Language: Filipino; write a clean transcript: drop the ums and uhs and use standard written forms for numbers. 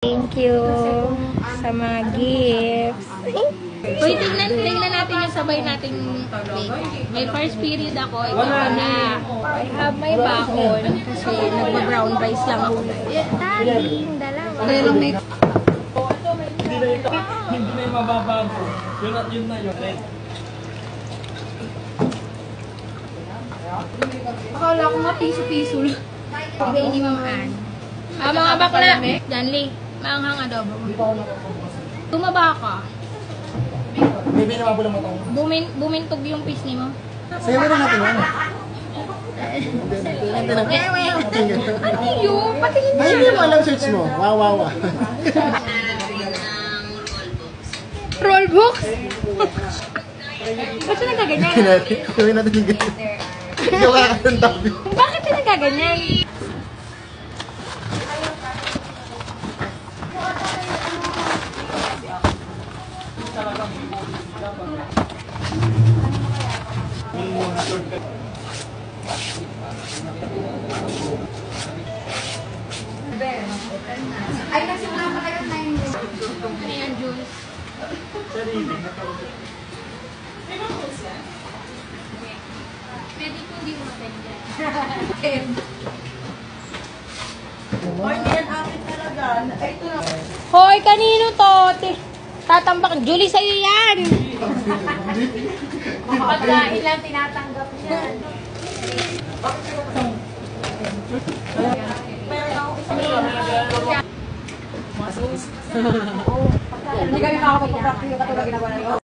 Thank you sa mga gifts. Uy, tingnan natin yung sabay nating make. May first period ako, ikaw na. I have my bakon kasi nagba-brown rice lang ako. Darling, dalawa. Pero may... Hindi na yung mababago. Yun na yun. Akala ko nga piso-piso lang. Hindi ni Ma'am Ann. Mga bakla. Janly, maanghang adobo. Tumaba ka. Maybe naman po lang mo ito. Bumintog yung piece ni mo. Sayo mo na natin yan. Ano yun? Patingin Ay, hindi mo alam search mo. Wow. Rollbox? Ba't siya nagaganyan? Gawin natin yung ganyan. Gawa ka ng tabi. Bakit siya nagaganyan? Ay, nagsimula pa kayo na yung... Ano yan, Jules? Pwede kung hindi mo matagyan. Hoy, kanino to? Tatambak. Julie, sa'yo yan! Pagkain lang tinatanggap niya. Hindi kami makakapag-practice yung katulad ginagawa na ito.